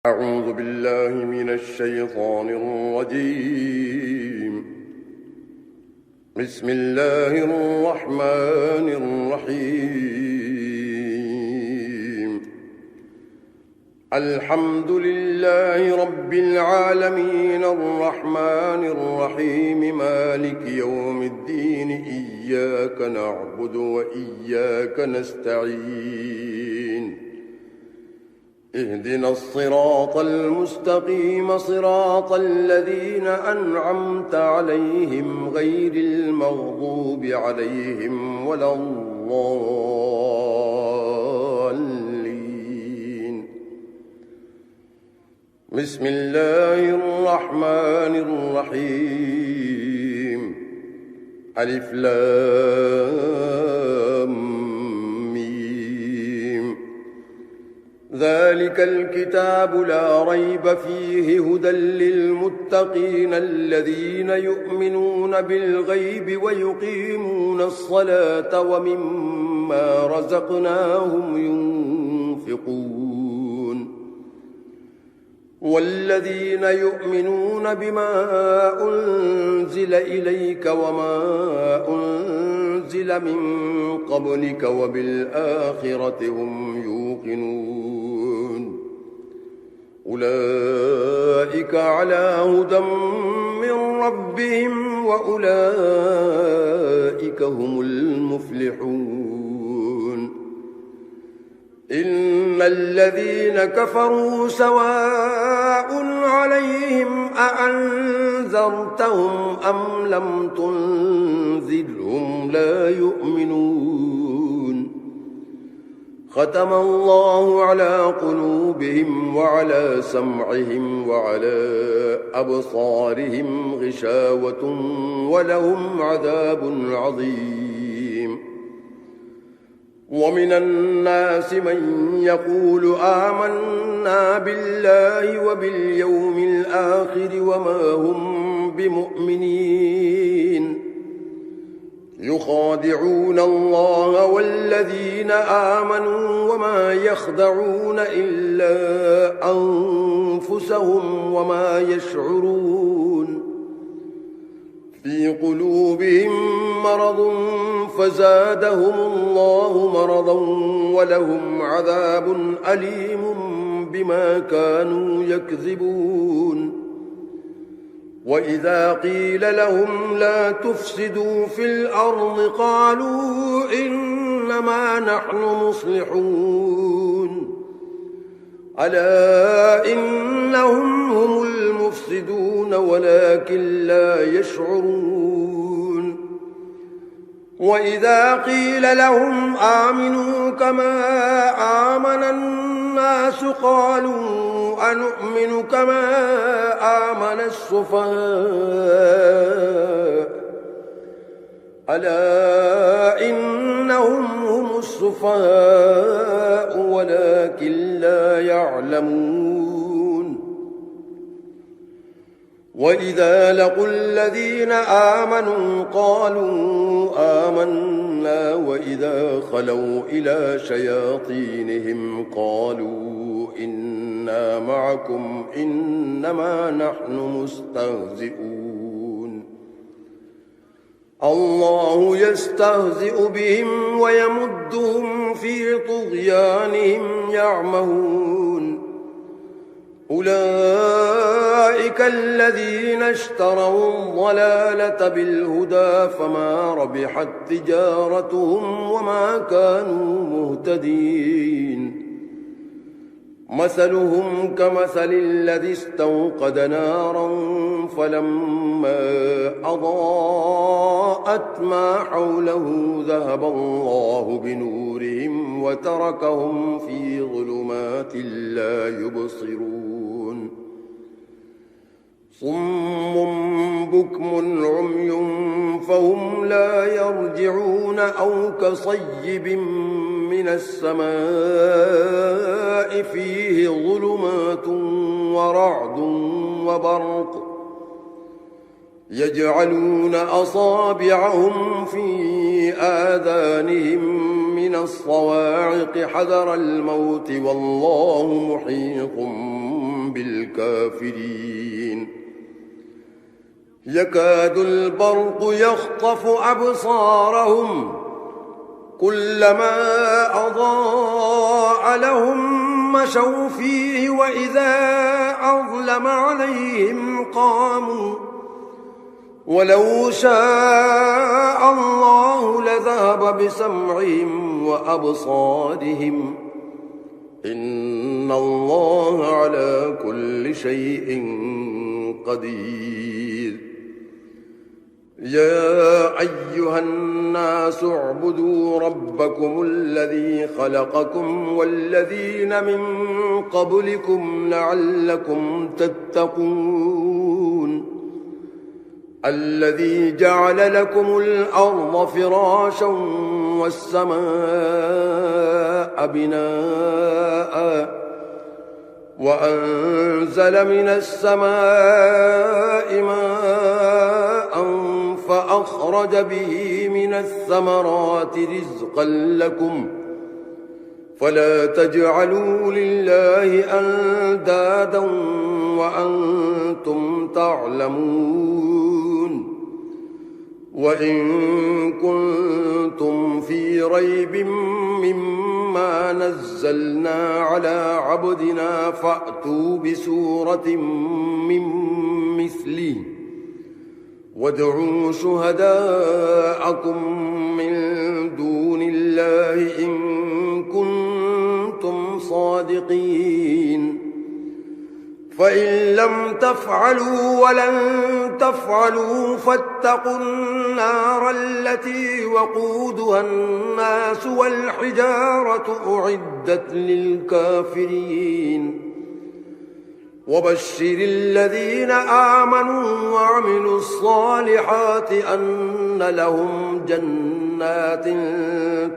أعوذ بالله من الشيطان الرجيم. بسم الله الرحمن الرحيم. الحمد لله رب العالمين الرحمن الرحيم مالك يوم الدين إياك نعبد وإياك نستعين. اهدنا الصراط المستقيم صراط الذين أنعمت عليهم غير المغضوب عليهم ولا الضالين. بسم الله الرحمن الرحيم. ألف لام ذلك الكتاب لا ريب فيه هدى للمتقين الذين يؤمنون بالغيب ويقيمون الصلاة ومما رزقناهم ينفقون والذين يؤمنون بما أنزل إليك وما أنزل من قبلك وبالآخرة هم يوقنون. أولئك على هدى من ربهم وأولئك هم المفلحون. إن الذين كفروا سواء عليهم أأنذرتهم أم لم تنذرهم لا يؤمنون. ختم الله على قلوبهم وعلى سمعهم وعلى أبصارهم غشاوة ولهم عذاب عظيم. ومن الناس من يقول آمنا بالله وباليوم الآخر وما هم بمؤمنين. يخادعون الله والذين آمنوا وما يخدعون إلا أنفسهم وما يشعرون. في قلوبهم مرض فزادهم الله مرضا ولهم عذاب أليم بما كانوا يكذبون. وإذا قيل لهم لا تفسدوا في الأرض قالوا إنما نحن مصلحون. ألا إنهم هم المفسدون ولكن لا يشعرون. وإذا قيل لهم آمنوا كما آمن الناس قالوا أنؤمن كما آمن السفهاء. ألا إنهم هم السفهاء ولكن لا يعلمون. وإذا لقوا الذين آمنوا قالوا آمنا وإذا خلوا إلى شياطينهم قالوا إنا معكم إنما نحن مستهزئون. الله يستهزئ بهم ويمدهم في طغيانهم يعمهون. أولئك الذين اشتروا الضلالة بالهدى فما ربحت تجارتهم وما كانوا مهتدين. مثلهم كمثل الذي استوقد نارا فلما أضاءت ما حوله ذهب الله بنورهم وتركهم في ظلمات لا يبصرون. صم بكم عمي فهم لا يرجعون أو كصيب من السماء فيه ظلمات ورعد وبرق يجعلون أصابعهم في آذانهم من الصواعق حذر الموت والله محيط بالكافرين يكاد البرق يخطف أبصارهم كلما أضاء لهم مشوا فيه وإذا أظلم عليهم قاموا ولو شاء الله لذهب بسمعهم وأبصارهم إن الله على كل شيء قدير يا أيها الناس اعبدوا ربكم الذي خلقكم والذين من قبلكم لعلكم تتقون الذي جعل لكم الأرض فراشا والسماء بناء وأنزل من السماء ماء فأخرج به من الثمرات رزقا لكم فلا تجعلوا لله أندادا وأنتم تعلمون وإن كنتم في ريب مما نزلنا على عبدنا فأتوا بسورة من مثله وادعوا شهداءكم من دون الله إن كنتم صادقين فإن لم تفعلوا ولن تفعلوا فاتقوا النار التي وقودها الناس والحجارة أعدت للكافرين وبشر الذين آمنوا وعملوا الصالحات أن لهم جنات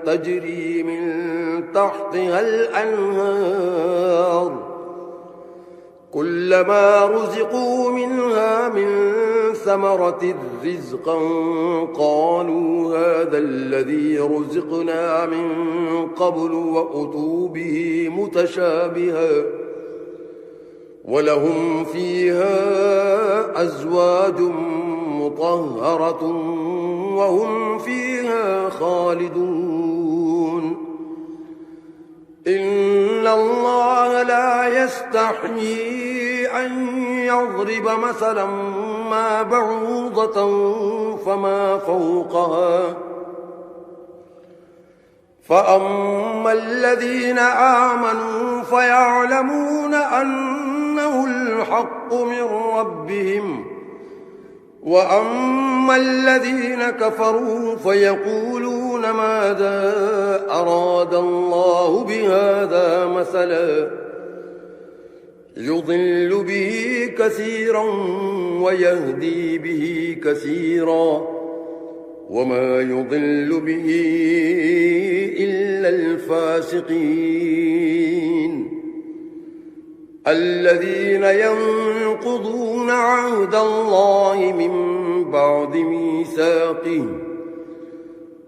تجري من تحتها الأنهار كلما رزقوا منها من ثمرة رزقا قالوا هذا الذي رزقنا من قبل وأتوا به متشابها ولهم فيها أزواج مطهرة وهم فيها خالدون إن الله لا يستحيي أن يضرب مثلا ما بعوضة فما فوقها فأما الذين آمنوا فيعلمون أنه الحق من ربهم وأما الذين كفروا فيقولون ماذا أراد الله بهذا مثلا يضل به كثيرا ويهدي به كثيرا وما يضل به إلا الفاسقين الذين ينقضون عهد الله من بعد ميثاقه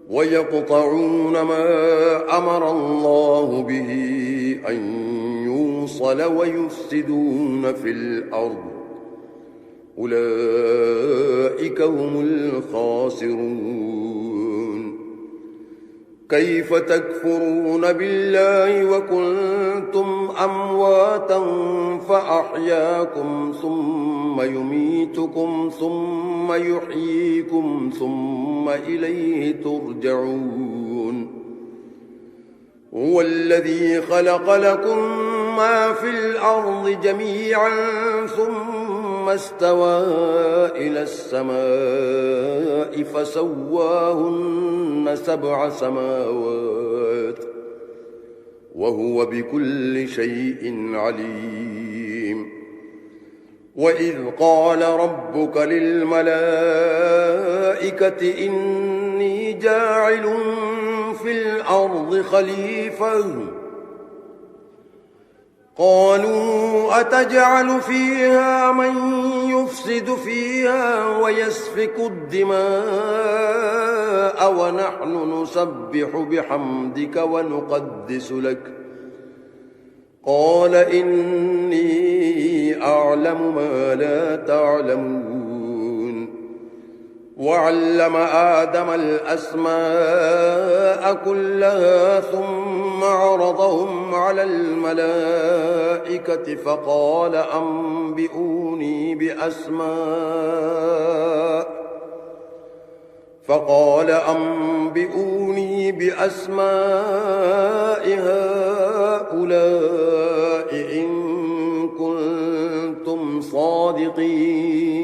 ويقطعون ما أمر الله به أن يوصل ويفسدون في الأرض أولئك هم الخاسرون كيف تكفرون بالله وكنتم أمواتا فأحياكم ثم يميتكم ثم يحييكم ثم إليه ترجعون هو الذي خلق لكم ما في الأرض جميعا ثم استوى إلى السماء فسواهن 7 سماوات وهو بكل شيء عليم وإذ قال ربك للملائكة إني جاعل في الأرض خليفة قالوا أتجعل فيها من يفسد فيها ويسفك الدماء ونحن نسبح بحمدك ونقدس لك قال إني أعلم ما لا تعلمون. وعلم آدم الأسماء كلها ثم عرضهم على الملائكة فقال أنبئوني بأسماء هؤلاء إن كنتم صادقين.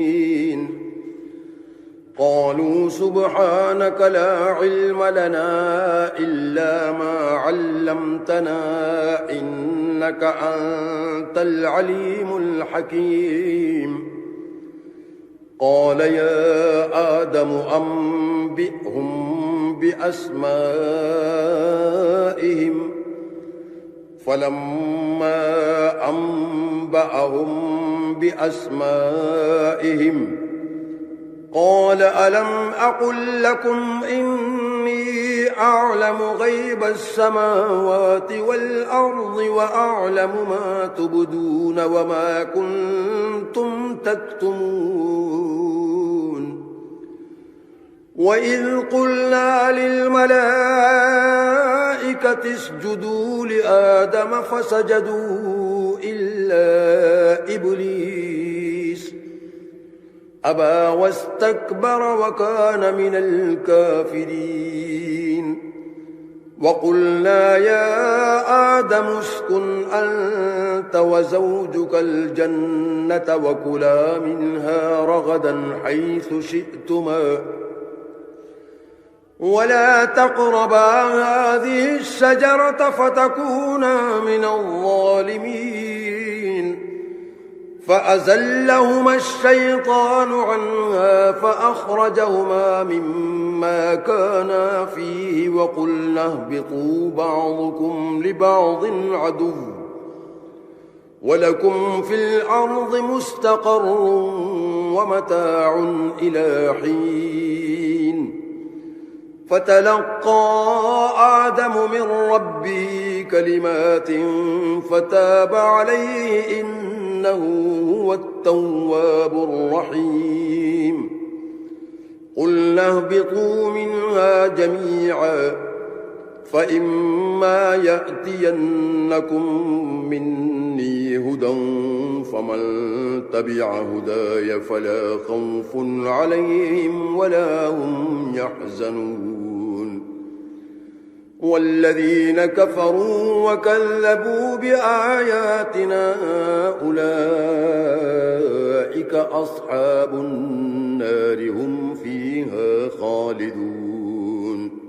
قالوا سبحانك لا علم لنا إلا ما علمتنا إنك أنت العليم الحكيم. قال يا آدم أنبئهم بأسمائهم. فلما أنبأهم بأسمائهم قال ألم أقل لكم إني أعلم غيب السماوات والأرض وأعلم ما تبدون وما كنتم تكتمون. وإذ قلنا للملائكة اسجدوا لآدم فسجدوا إلا إبليس أبى واستكبر وكان من الكافرين. وقلنا يا آدم اسكن أنت وزوجك الجنة وكلا منها رغدا حيث شئتما ولا تقربا هذه الشجرة فتكونا من الظالمين. فأزلهما الشيطان عنها فأخرجهما مما كانا فيه وقلنا اهبطوا بعضكم لبعض عدو ولكم في الأرض مستقر ومتاع إلى حين. فتلقى آدم من ربه كلمات فتاب عليه إنه هو التواب الرحيم. قلنا اهبطوا منها جميعا فإما يأتينكم مني هدى فمن تبع هداي فلا خوف عليهم ولا هم يحزنون. والذين كفروا وكذبوا بآياتنا أولئك أصحاب النار هم فيها خالدون.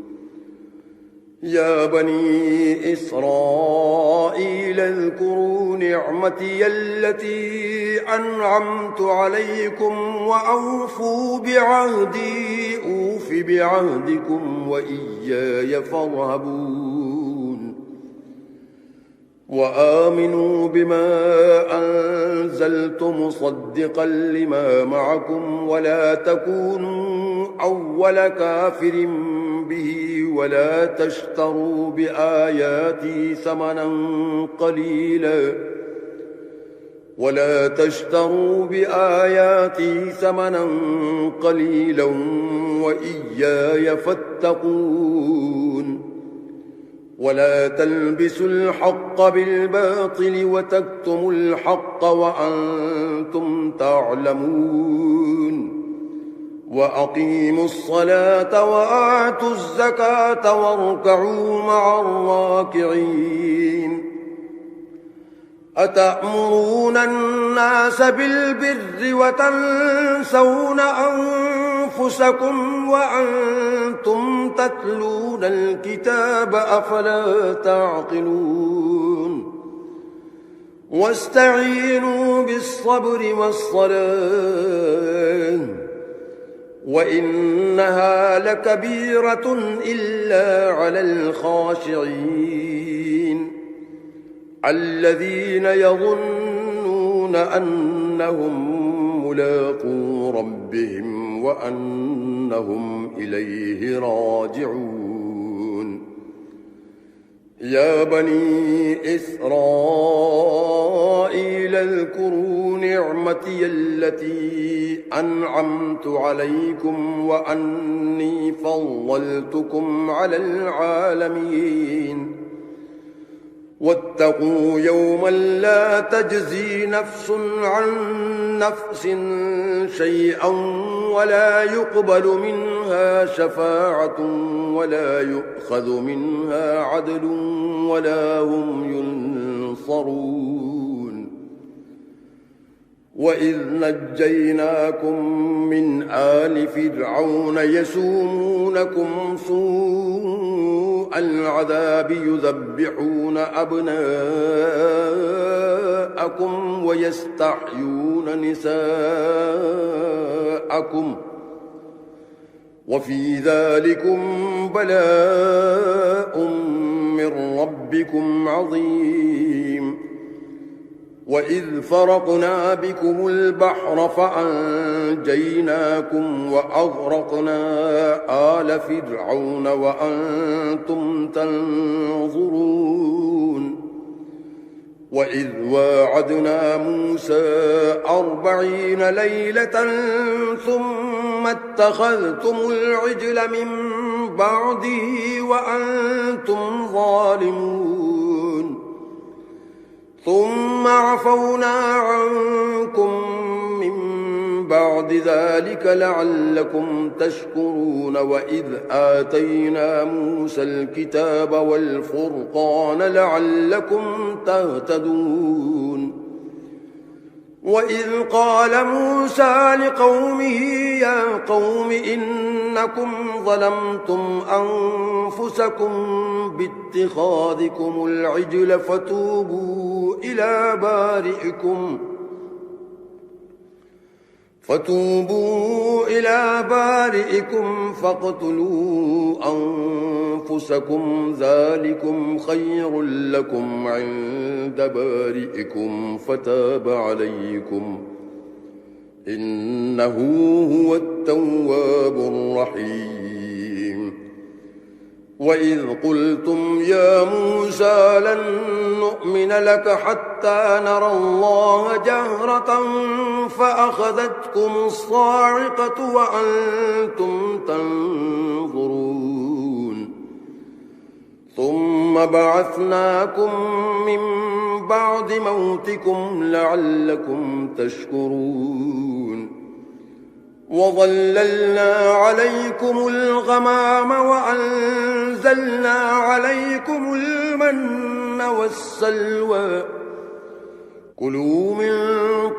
يا بني إسرائيل اذكروا نعمتي التي أنعمت عليكم وأوفوا بعهدي أوف بعهدكم وإياي فارهبون. وآمنوا بما أنزلت مصدقا لما معكم ولا تكونوا أول كافر به ولا تشتروا بآياتي ثمنا قليلا وإياي فاتقون. ولا تلبسوا الحق بالباطل وتكتموا الحق وأنتم تعلمون. وأقيموا الصلاة وآتوا الزكاة واركعوا مع الراكعين. أتأمرون الناس بالبر وتنسون أنفسكم وأنتم تتلون الكتاب أفلا تعقلون. واستعينوا بالصبر والصلاة وإنها لكبيرة إلا على الخاشعين الذين يظنون أنهم ملاقو ربهم وأنهم إليه راجعون. يا بني إسرائيل اذكروا نعمتي التي أنعمت عليكم وأني فضلتكم على العالمين واتقوا يوما لا تجزي نفس عن نفس شيئا ولا يقبل منها شفاعة ولا يؤخذ منها عدل ولا هم ينصرون وإذ نجيناكم من آل فرعون يسومونكم سوء العذاب يذبحون أبناءكم ويستحيون نساءكم وفي ذلكم بلاء من ربكم عظيم وإذ فرقنا بكم البحر فأنجيناكم وأغرقنا آل فرعون وأنتم تنظرون وإذ واعدنا موسى 40 ليلة ثم اتخذتم العجل من بعده وأنتم ظالمون ثم عفونا عنكم من بعد ذلك لعلكم تشكرون وإذ آتينا موسى الكتاب والفرقان لعلكم تهتدون وإذ قال موسى لقومه يا قوم إنكم ظلمتم أنفسكم باتخاذكم العجل فتوبوا إلى بارئكم فاقتلوا أنفسكم ذلكم خير لكم عند بارئكم فتاب عليكم إنه هو التواب الرحيم وإذ قلتم يا موسى لن نؤمن لك حتى نرى الله جهرة فأخذتكم الصاعقة وأنتم تنظرون ثم بعثناكم من بعد موتكم لعلكم تشكرون وظللنا عليكم الغمام وأنزلنا عليكم المن والسلوى كلوا من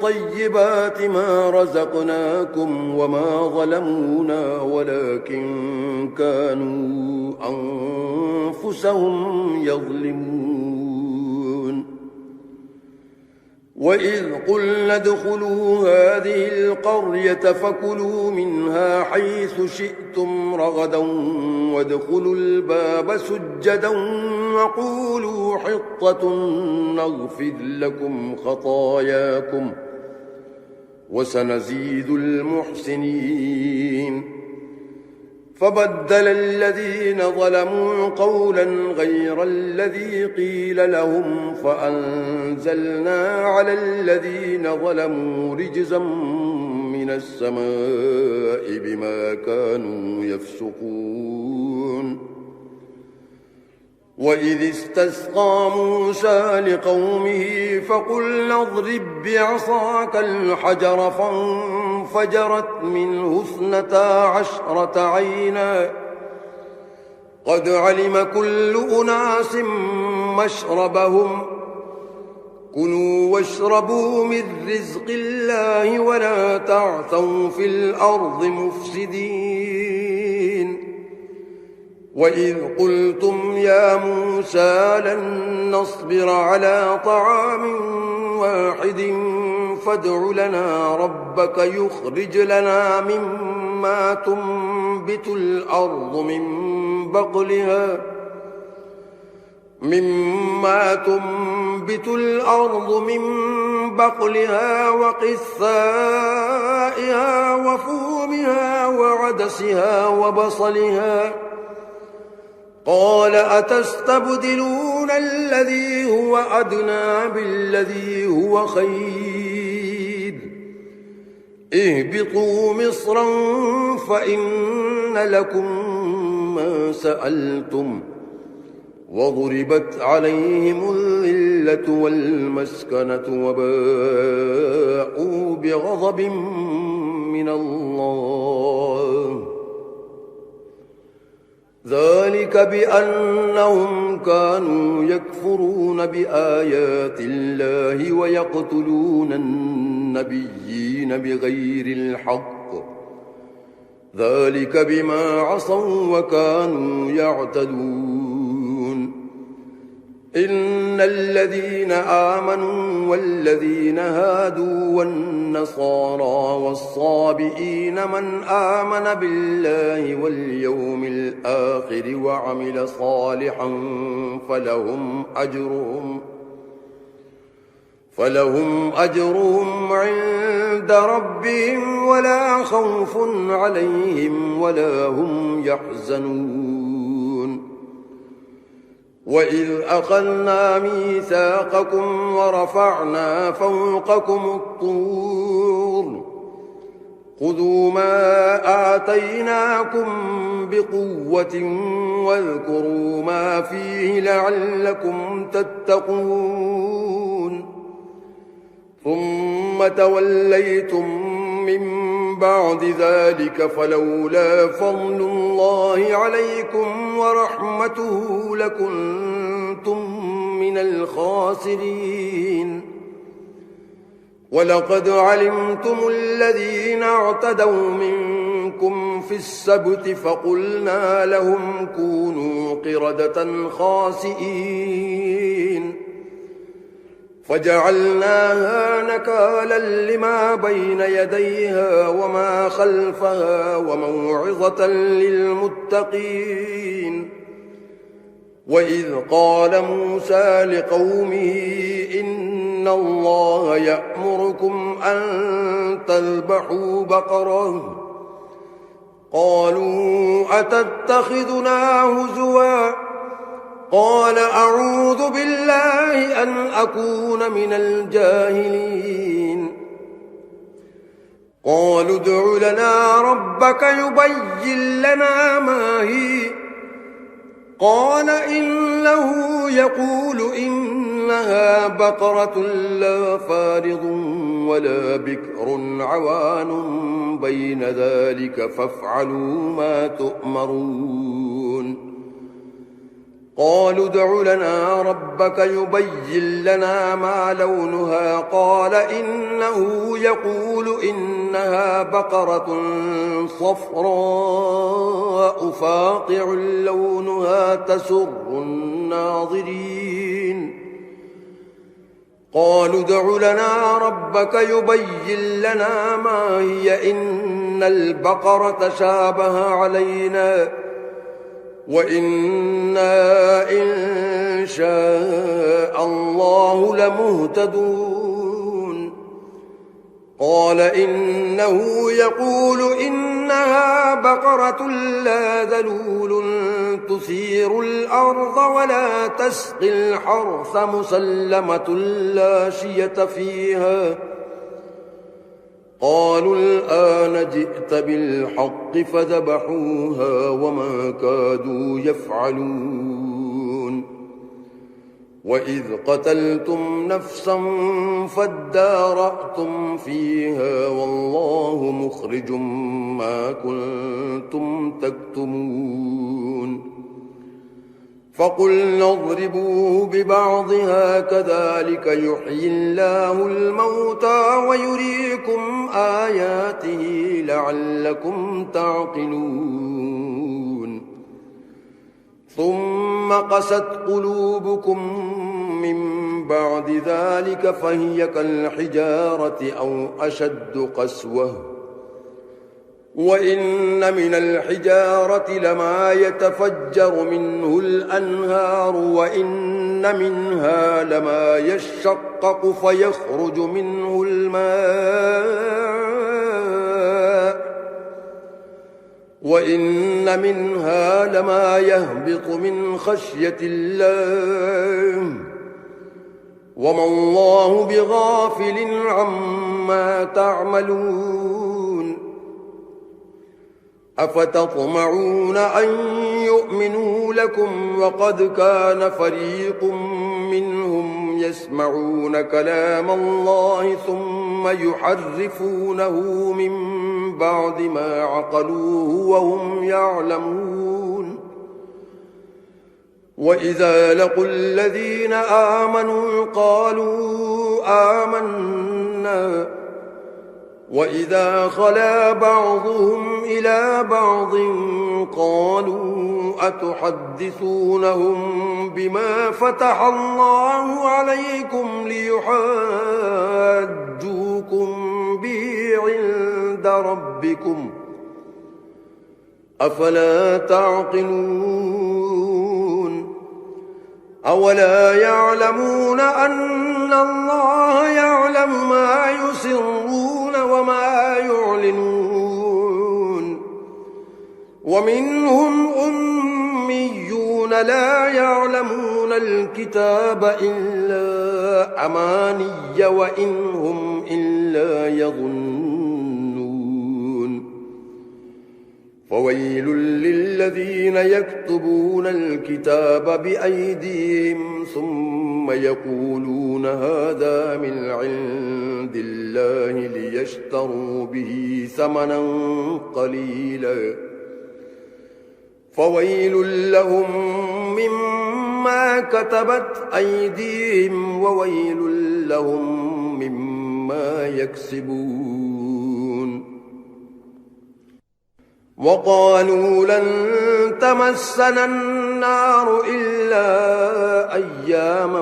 طيبات ما رزقناكم وما ظلمونا ولكن كانوا أنفسهم يظلمون وإذ قلنا ادخلوا هذه القرية فكلوا منها حيث شئتم رغدا وادخلوا الباب سجدا وقولوا حطة نغفر لكم خطاياكم وسنزيد المحسنين فبدل الذين ظلموا قولا غير الذي قيل لهم فأنزلنا على الذين ظلموا رجزا من السماء بما كانوا يفسقون وإذ استسقى موسى لقومه فقلنا اضرب بعصاك الحجر فانفجرت منه 12 عينا قد علم كل أناس مشربهم كلوا واشربوا من رزق الله ولا تعثوا في الأرض مفسدين وإذ قلتم يا موسى لن نصبر على طعام واحد فادع لنا ربك يخرج لنا مما تنبت الأرض من بقلها وقثائها وفومها وعدسها وبصلها قال أتستبدلون الذي هو أدنى بالذي هو خير اهبطوا مصرا فإن لكم ما سألتم وضربت عليهم الذلة والمسكنة وباءوا بغضب من الله ذلك بأنهم كانوا يكفرون بآيات الله ويقتلون النبيين بغير الحق ذلك بما عصوا وكانوا يعتدون إن الذين آمنوا والذين هادوا والنصارى والصابئين من آمن بالله واليوم الآخر وعمل صالحا فلهم أجرهم عند ربهم ولا خوف عليهم ولا هم يحزنون وإذ أخذنا ميثاقكم ورفعنا فوقكم الطور خذوا ما آتيناكم بقوة واذكروا ما فيه لعلكم تتقون ثم توليتم من بعد ذلك فلولا فضل الله عليكم ورحمته لكنتم من الخاسرين ولقد علمتم الذين اعتدوا منكم في السبت فقلنا لهم كونوا قردة خاسئين فجعلناها نكالا لما بين يديها وما خلفها وموعظة للمتقين وإذ قال موسى لقومه إن الله يأمركم أن تذبحوا بقرة قالوا أتتخذنا هزوا قال أعوذ بالله أن أكون من الجاهلين قالوا ادع لنا ربك يبين لنا ما هي قال إنه يقول إنها بقرة لا فارض ولا بكر عوان بين ذلك فافعلوا ما تؤمرون قالوا ادع لنا ربك يبين لنا ما لونها قال إنه يقول إنها بقرة صفراء فاقع لونها تسر الناظرين قالوا ادع لنا ربك يبين لنا ما هي إن البقرة شابه علينا وإنا إن شاء الله لمهتدون قال إنه يقول إنها بقرة لا ذلول تثير الأرض ولا تسقي الحرث مسلمة لا شية فيها قالوا الآن جئت بالحق فذبحوها وما كادوا يفعلون وإذ قتلتم نفسا فادارأتم فيها والله مخرج ما كنتم تكتمون فقلنا اضربوه ببعضها كذلك يحيي الله الموتى ويريكم آياته لعلكم تعقلون ثم قست قلوبكم من بعد ذلك فهي كالحجارة أو أشد قسوة وإن من الحجارة لما يتفجر منه الأنهار وإن منها لما يشقق فيخرج منه الماء وإن منها لما يهبط من خشية الله وما الله بغافل عما تعملون أفتطمعون أن يؤمنوا لكم وقد كان فريق منهم يسمعون كلام الله ثم يحرفونه من بعد ما عقلوه وهم يعلمون وإذا لقوا الذين آمنوا قالوا آمنا وإذا خلا بعضهم إلى بعض قالوا أتحدثونهم بما فتح الله عليكم ليحاجوكم به عند ربكم أفلا تعقلون أولا يعلمون أن الله يعلم ما يسرون وما يعلنون ومنهم أميون لا يعلمون الكتاب إلا أماني وإن هم إلا يظنون فويل للذين يكتبون الكتاب بأيديهم ثم يقولون هذا من عند الله ليشتروا به ثمنا قليلا فويل لهم مما كتبت أيديهم وويل لهم مما يكسبون وقالوا لن تمسنا النار إلا أياما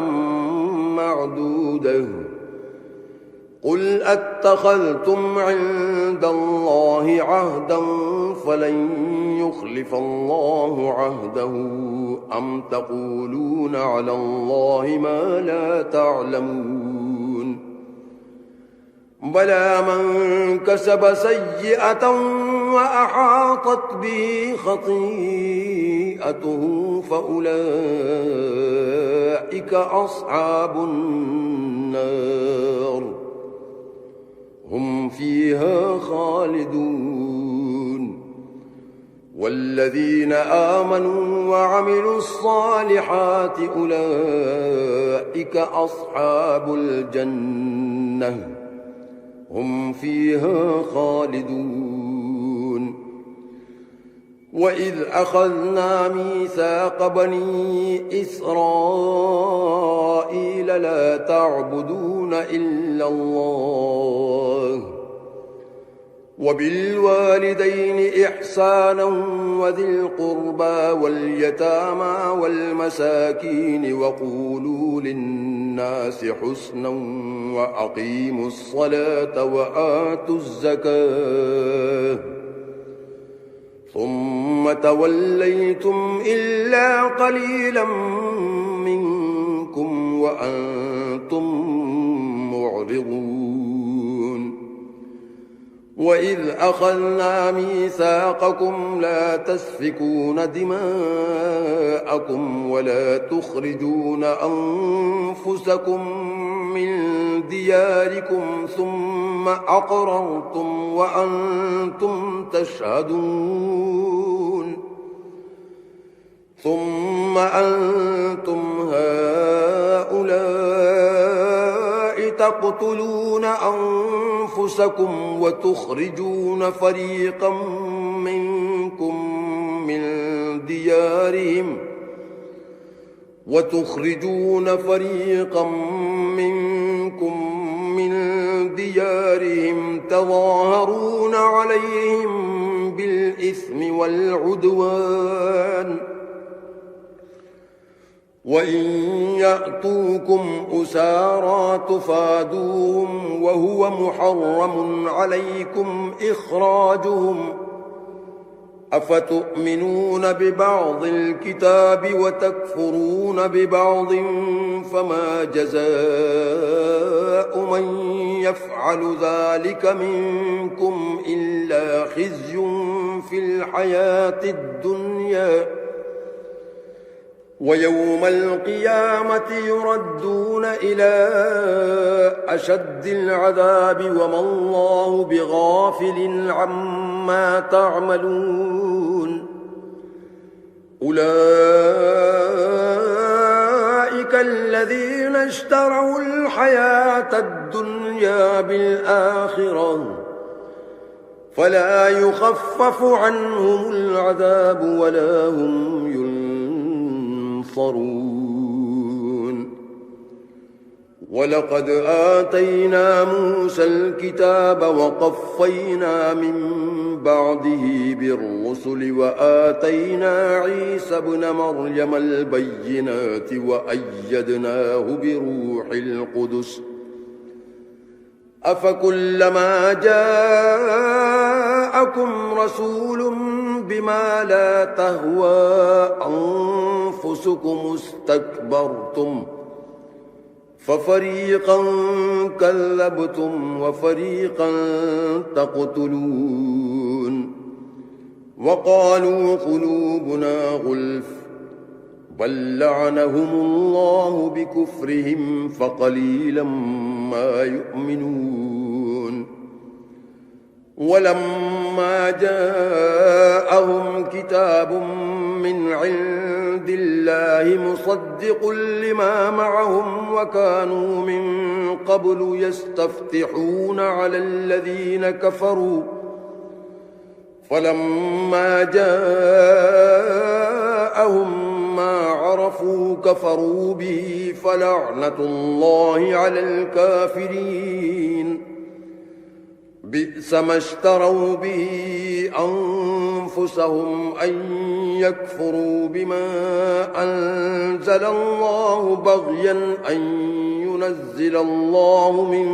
معدودة قل أتخذتم عند الله عهدا فلن يخلف الله عهده أم تقولون على الله ما لا تعلمون بلى من كسب سيئة وأحاطت به خطيئته فأولئك أصحاب النار هم فيها خالدون والذين آمنوا وعملوا الصالحات أولئك أصحاب الجنة هم فيها خالدون وإذ أخذنا ميثاق بني إسرائيل لا تعبدون إلا الله وبالوالدين إحسانا وذي القربى واليتامى والمساكين وقولوا للناس حسنا وأقيموا الصلاة وآتوا الزكاة ثم توليتم إلا قليلا منكم وأنتم معرضون وإذ أخذنا ميثاقكم لا تسفكون دماءكم ولا تخرجون أنفسكم من دياركم ثم أقررتم وأنتم تشهدون ثم أنتم هؤلاء تقتلون أنفسكم وتخرجون فريقا منكم من ديارهم تظاهرون عليهم بالإثم والعدوان وإن يأتوكم أسارى تفادوهم وهو محرم عليكم إخراجهم أفتؤمنون ببعض الكتاب وتكفرون ببعض فما جزاء من يفعل ذلك منكم إلا خزي في الحياة الدنيا ويوم القيامة يردون إلى أشد العذاب وما الله بغافل عما تعملون أولئك الذين اشتروا الحياة الدنيا بالآخرة فلا يخفف عنهم العذاب ولا هم ينصرون ولقد آتينا موسى الكتاب وقفينا من بعده بالرسل وآتينا عيسى ابن مريم البينات وأيدناه بروح القدس أفكلما جاءكم رسول بما لا تهوى أنفسكم استكبرتم ففريقا كذبتم وفريقا تقتلون وقالوا قلوبنا غلف بل لعنهم الله بكفرهم فقليلا ما يؤمنون ولما جاءهم كتاب من عند الله مصدق لما معهم وكانوا من قبل يستفتحون على الذين كفروا فلما جاءهم ما عرفوا كفروا به فلعنة الله على الكافرين بئس ما اشتروا به أنفسهم أن يكفروا بما أنزل الله بغيا أن ينزل الله من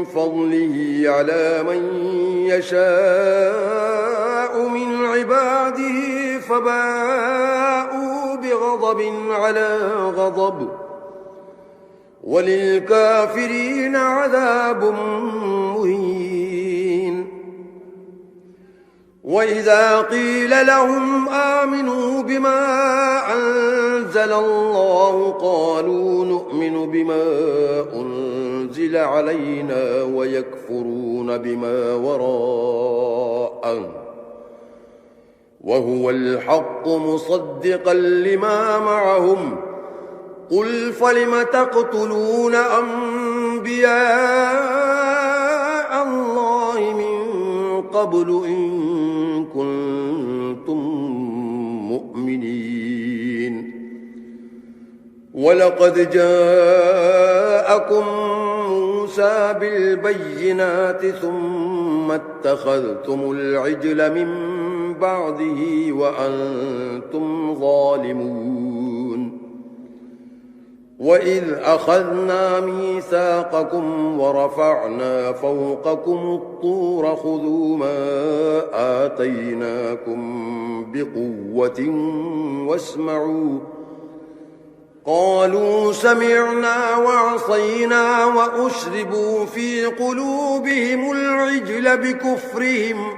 فضله على من يشاء من عباده فباءوا بغضب على غضب وللكافرين عذاب مهين وإذا قيل لهم آمنوا بما أنزل الله قالوا نؤمن بما أنزل علينا ويكفرون بما وراءه وهو الحق مصدقا لما معهم قل فلم تقتلون أنبياء الله من قبل إن كنتم مؤمنين ولقد جاءكم موسى بالبينات ثم اتخذتم العجل من بعده وأنتم ظالمون وإذ أخذنا ميثاقكم ورفعنا فوقكم الطور خذوا ما آتيناكم بقوة واسمعوا قالوا سمعنا وعصينا وأشربوا في قلوبهم العجل بكفرهم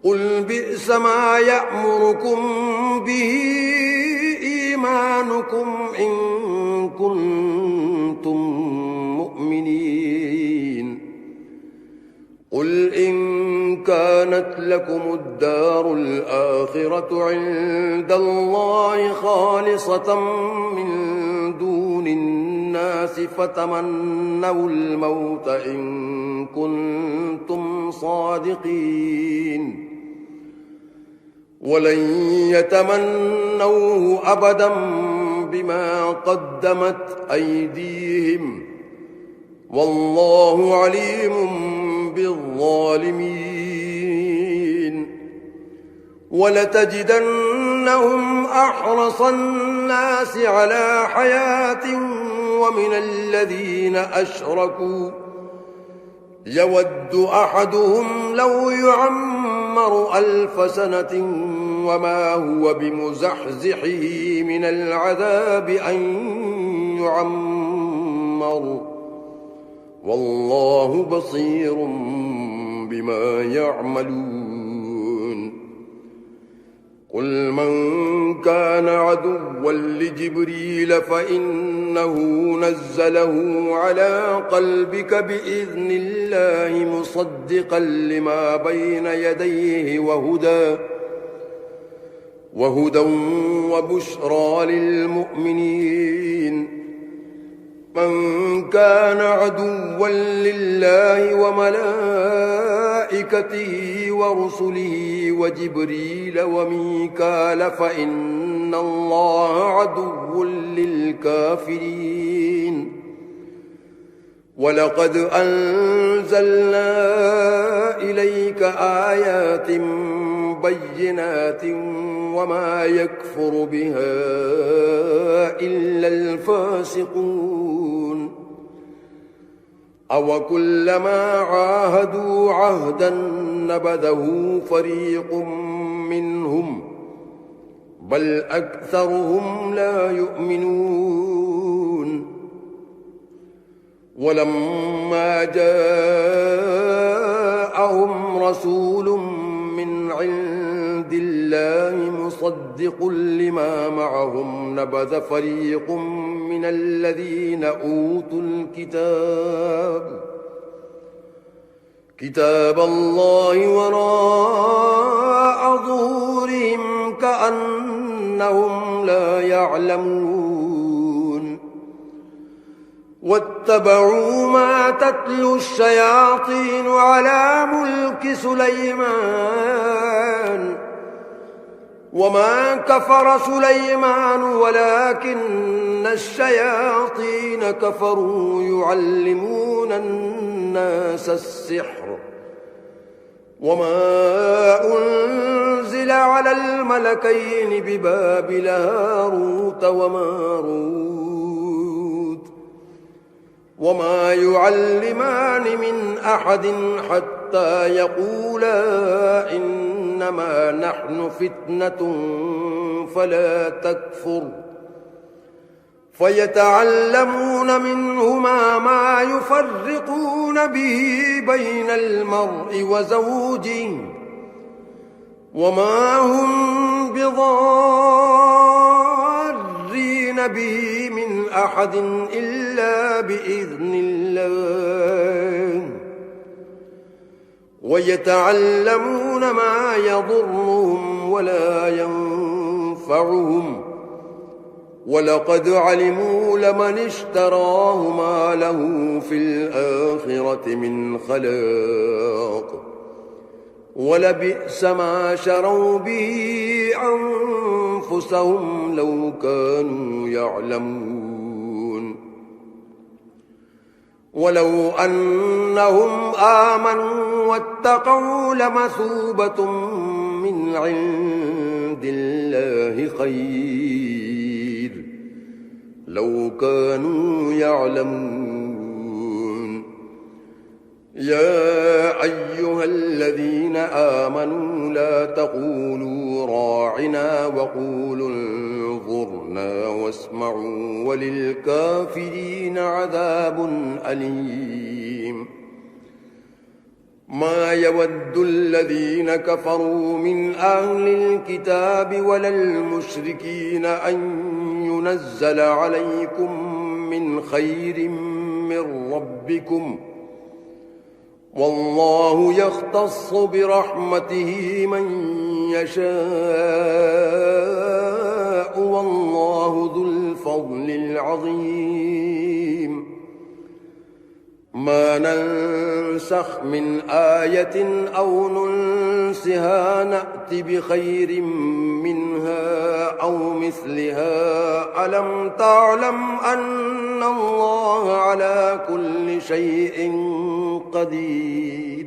قل بئس ما يأمركم به إيمانكم إن كنتم مؤمنين قل إن كانت لكم الدار الآخرة عند الله خالصة من دون الناس فتمنوا الموت إن كنتم صادقين ولن يتمنوه أبدا بما قدمت أيديهم والله عليم بالظالمين ولتجدن إنهم أحرص الناس على حياة ومن الذين أشركوا يود أحدهم لو يعمر 1000 سنة وما هو بمزحزحه من العذاب أن يعمر والله بصير بما يعملون قل من كان عدوا لجبريل فإنه نزله على قلبك بإذن الله مصدقا لما بين يديه وهدى وبشرى للمؤمنين من كان عدوا لله وملائكته ورسله وجبريل وميكال فإن الله عدو للكافرين ولقد أنزلنا إليك آيات بينات وما يكفر بها إلا الفاسقون أو كلما عاهدوا عهدا نبذه فريق منهم بل أكثرهم لا يؤمنون ولما جاءهم رسول من عند الله مصدق لما معهم نبذ فريق من الذين أوتوا كتاب الله وراء ظهورهم كأنهم لا يعلمون واتبعوا ما تتلو الشياطين على ملك سليمان وما كفر سليمان ولكن الشياطين كفروا يعلمون الناس السحر وما أنزل على الملكين ببابل هاروت وماروت وما يعلمان من أحد حتى يقولا إنما نحن فتنة فلا تكفر فيتعلمون منهما ما يفرقون به بين المرء وزوجه وما هم بضارين به من أحد إلا بإذن الله ويتعلمون ما يضرهم ولا ينفعهم ولقد علموا لمن اشتراه ما له في الآخرة من خلاق ولبئس ما شروا به أنفسهم لو كانوا يعلمون ولو أنهم آمنوا واتقوا لمثوبة من عند الله خير لو كانوا يعلمون يا أيها الذين آمنوا لا تقولوا راعنا وقولوا انظرنا واسمعوا وللكافرين عذاب أليم ما يود الذين كفروا من أهل الكتاب ولا المشركين أن ينزل عليكم من خير من ربكم والله يختص برحمته من يشاء والله ذو الفضل العظيم ما ننسخ من آية أو ننسها نأت بخير منها أو مثلها ألم تعلم أن الله على كل شيء قدير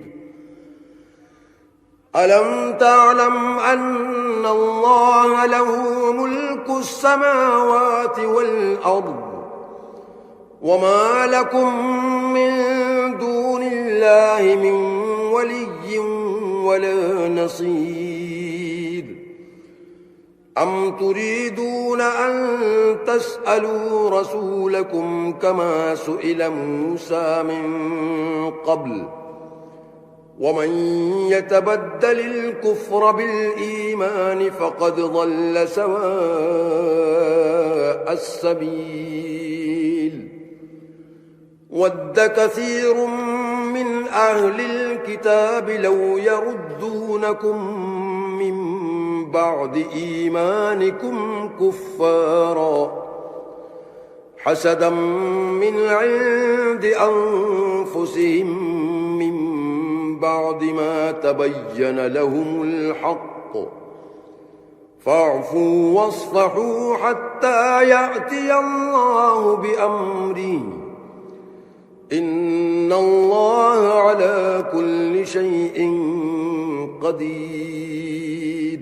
ألم تعلم أن الله له ملك السماوات والأرض وما لكم من دون الله من ولي ولا نصير أم تريدون أن تسألوا رسولكم كما سئل موسى من قبل ومن يتبدل الكفر بالإيمان فقد ضل سواء السبيل ود كثير من أهل الكتاب لو يردونكم من بعد إيمانكم كفارا حسدا من عند أنفسهم من بعد ما تبين لهم الحق فاعفوا واصفحوا حتى يأتي الله بأمره إن الله على كل شيء قدير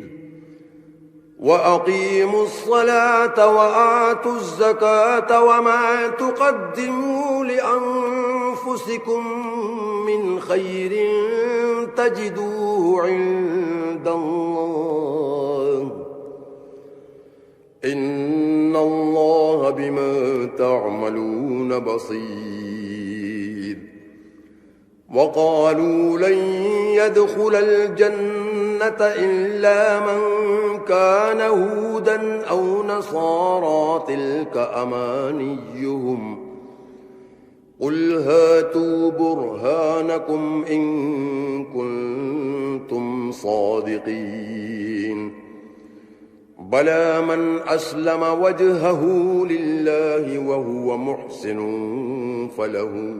وأقيموا الصلاة وآتوا الزكاة وما تقدموا لأنفسكم من خير تجدوه عند الله إن الله بما تعملون بصير وقالوا لن يدخل الجنة إلا من كان هودا أو نصارى تلك أمانيهم قل هاتوا برهانكم إن كنتم صادقين بلى من أسلم وجهه لله وهو محسن فله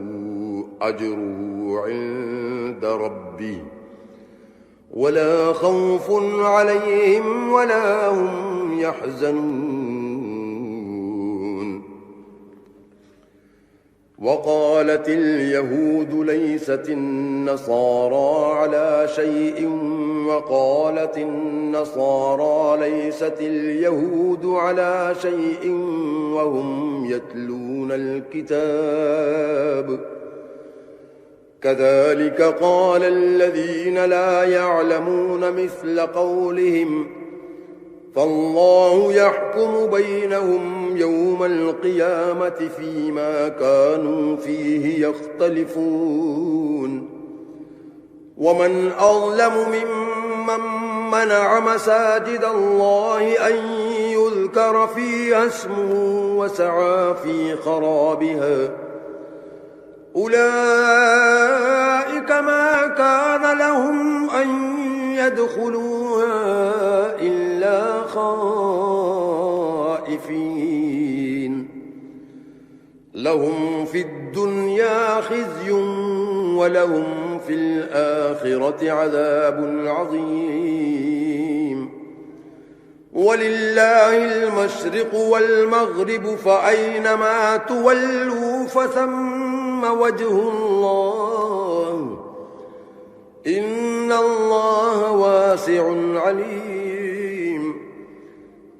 أجره عند ربه ولا خوف عليهم ولا هم يحزنون وقالت اليهود ليست النصارى على شيء وقالت النصارى ليست اليهود على شيء وهم يتلون الكتاب كذلك قال الذين لا يعلمون مثل قولهم فالله يحكم بينهم يوم القيامة فيما كانوا فيه يختلفون ومن أظلم ممن منع مساجد الله أن يذكر فيها اسمه وسعى في خرابها أولئك ما كان لهم أن يدخلوها إلا خائفين لهم في الدنيا خزي ولهم في الآخرة عذاب عظيم ولله المشرق والمغرب فأينما تولوا فثم وجه الله إن الله واسع عليم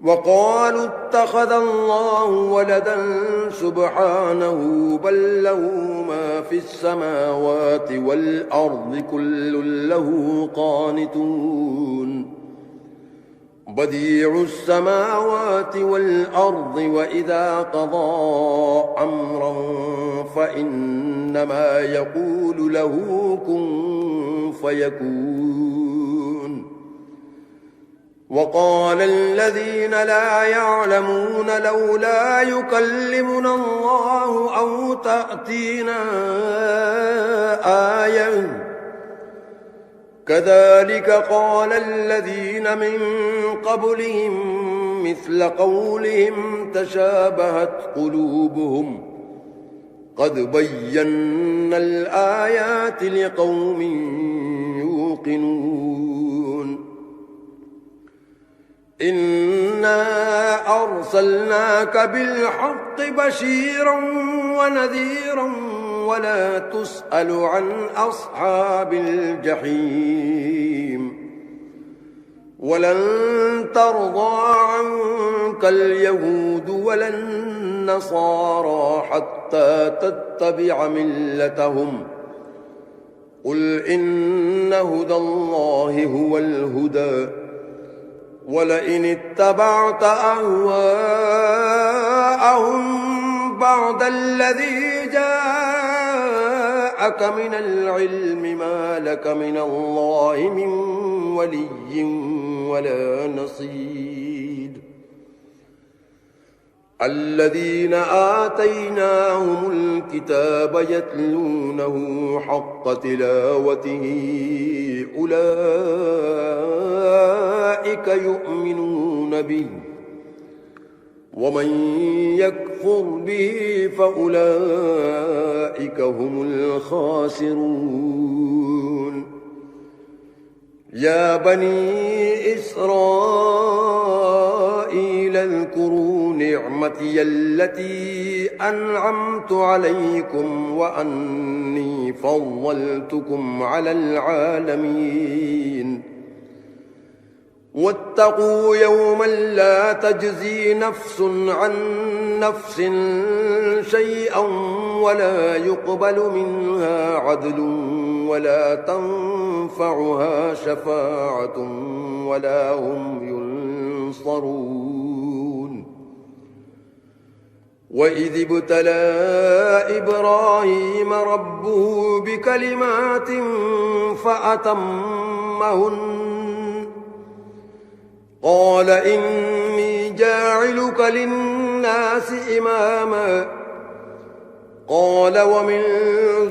وقالوا اتخذ الله ولدا سبحانه بل له ما في السماوات والأرض كل له قانتون بديع السماوات والأرض وإذا قضى أمرا فإنما يقول له كن فيكون وقال الذين لا يعلمون لولا يكلمنا الله أو تأتينا آية كذلك قال الذين من قبلهم مثل قولهم تشابهت قلوبهم قد بينا الآيات لقوم يوقنون إنا أرسلناك بالحق بشيرا ونذيرا ولا تسأل عن أصحاب الجحيم ولن ترضى عنك اليهود ولا النصارى حتى تتبع ملتهم قل إن هدى الله هو الهدى ولئن اتبعت أهواءهم بعد الذي جاءك من العلم ما لك من الله من ولي ولا نصير الذين آتيناهم الكتاب يتلونه حق تلاوته أولئك يؤمنون به ومن يكفر به فأولئك هم الخاسرون يا بني إسرائيل اذكروا نعمتي التي أنعمت عليكم وأني فضلتكم على العالمين واتقوا يوما لا تجزي نفس عن نفس شيئا ولا يقبل منها عدل ولا تنفعها شفاعة ولا هم ينصرون وإذ ابتلى إبراهيم ربه بكلمات فأتمهن قال إني جاعلك للناس إماما قال ومن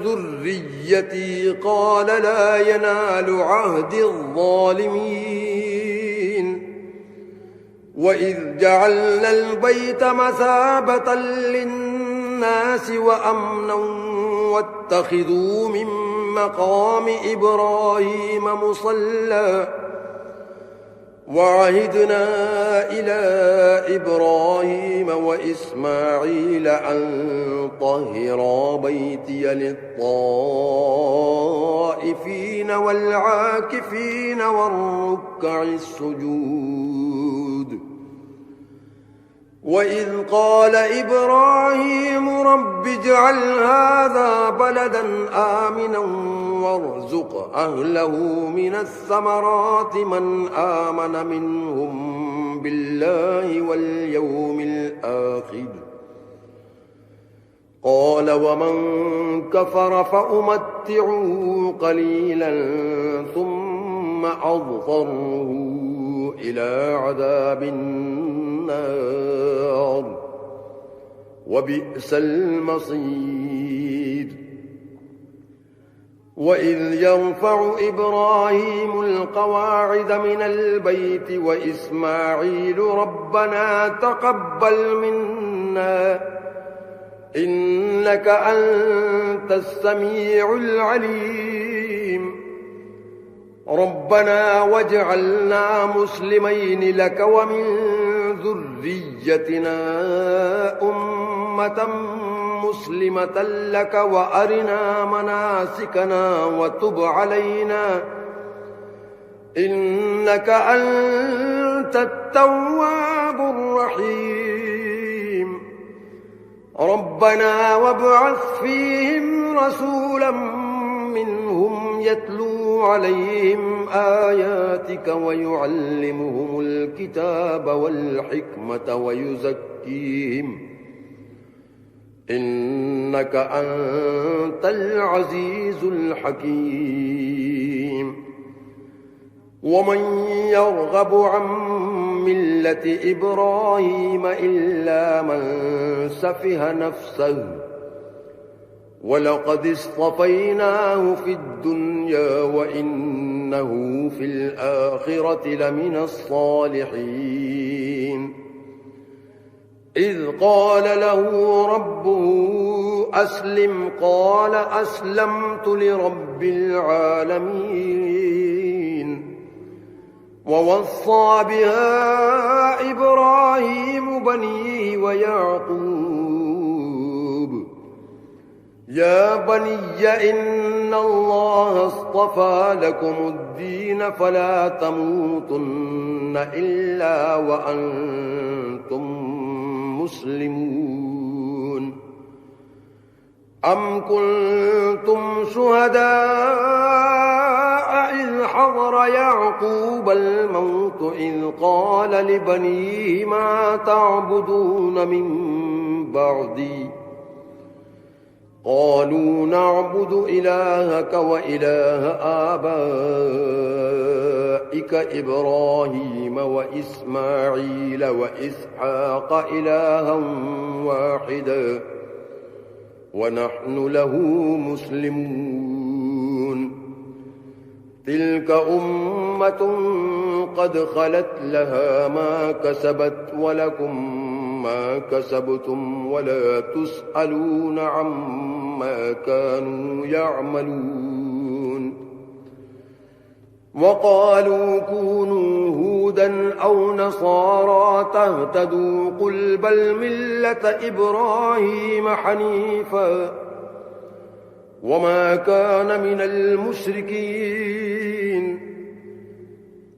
ذريتي قال لا ينال عهد الظالمين وإذ جعلنا البيت مثابة للناس وأمنا واتخذوا من مقام إبراهيم مصلى وعهدنا إلى إبراهيم وإسماعيل أن طهرا بيتي للطائفين والعاكفين والركع السجود وإذ قال إبراهيم رب اجعل هذا بلدا آمنا وارزق أهله من الثمرات من آمن منهم بالله واليوم الآخر قال ومن كفر فأمتعه قليلا ثم أضطره إلى عذاب النار وبئس المصير وإذ يرفع إبراهيم القواعد من البيت وإسماعيل ربنا تقبل منا إنك أنت السميع العليم ربنا واجعلنا مسلمين لك ومن ذريتنا أمة مسلمة لك وأرنا مناسكنا وتب علينا إنك أنت التواب الرحيم ربنا وابعث فيهم رسولا منهم يتلو عليهم آياتك ويعلمهم الكتاب والحكمة ويزكيهم إنك أنت العزيز الحكيم ومن يرغب عن ملة إبراهيم إلا من سفه نفسه ولقد اصطفيناه في الدنيا وإنه في الآخرة لمن الصالحين إذ قال له ربه أسلم قال أسلمت لرب العالمين ووصى بها إبراهيم بنيه ويعقوب يا بني إن الله اصطفى لكم الدين فلا تموتن إلا وأنتم مسلمون أم كنتم شهداء إذ حضر يعقوب الموت إذ قال لبنيه ما تعبدون من بعدي قالوا نعبد إلهك وإله آبائك إبراهيم وإسماعيل وإسحاق إلها واحدا ونحن له مسلمون تلك أمة قد خلت لها ما كسبت ولكم ما كسبتم ولا تسألون عما كانوا يعملون وقالوا كونوا هودا أو نصارى تهتدوا قل بل ملة إبراهيم حنيفا وما كان من المشركين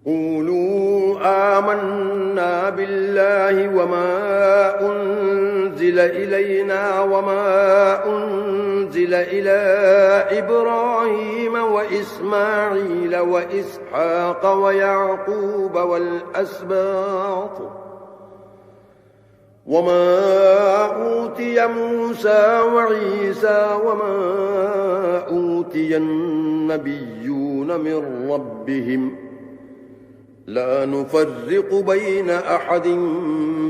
قولوا آمنا بالله وما أنزل إلينا وما أنزل إلى إبراهيم وإسماعيل وإسحاق ويعقوب والأسباط وما أوتي موسى وعيسى وما أوتي النبيون من ربهم لا نفرق بين أحد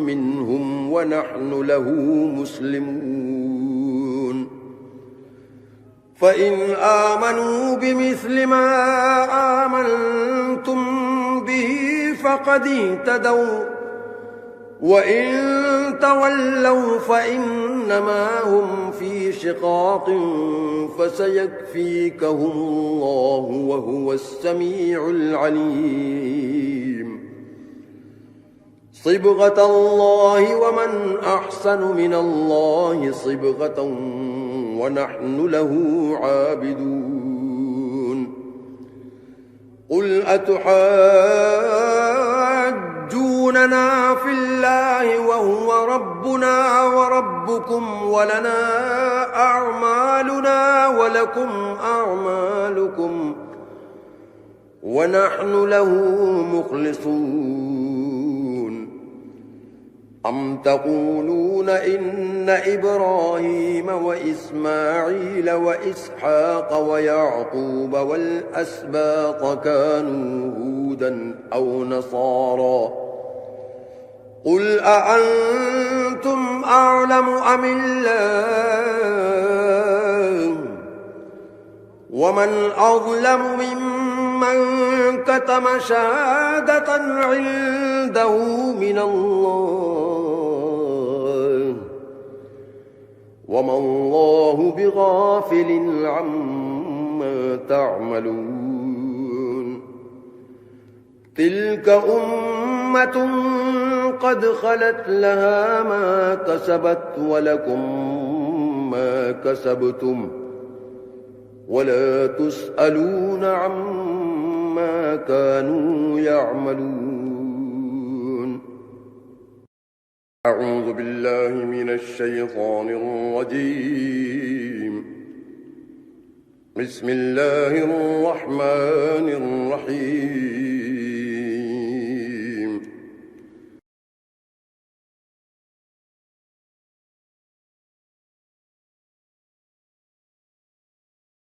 منهم ونحن له مسلمون فإن آمنوا بمثل ما آمنتم به فقد اهتدوا وإن تولوا فإنما هم في شقاق فسيكفيكهم الله وهو السميع العليم صبغة الله ومن أحسن من الله صبغة ونحن له عابدون قل أتحاجوننا في الله وهو ربنا وربكم ولنا أعمالنا ولكم أعمالكم ونحن له مخلصون أم تقولون إن إبراهيم وإسماعيل وإسحاق ويعقوب والأسباط كانوا هودا أو نصارى قل أأنتم أعلم أم الله ومن أظلم ممن كتم شهادة عنده من الله وما الله بغافل عما تعملون تلك أمة قد خلت لها ما كسبت ولكم ما كسبتم ولا تسألون عما كانوا يعملون أعوذ بالله من الشيطان الرجيم بسم الله الرحمن الرحيم